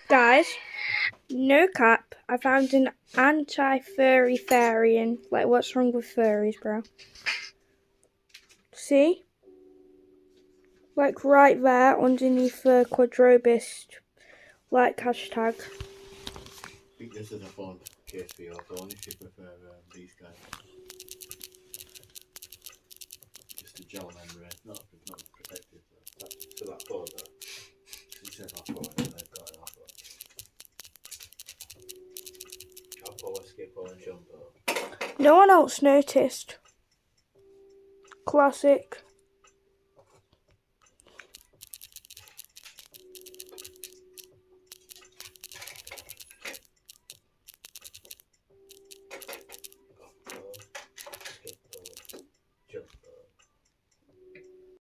Guys, no cap, I found an anti-furry fairy. Like, what's wrong with furries, bro? See? Like, right there, underneath the Quadrobist, like, hashtag. I think this is a fun case for your phone if you prefer these guys. Just a gel membrane, not protective. So that photo, it's in our phone and they've got it off. I'll pull a skipper and jumper. No one else noticed. Classic.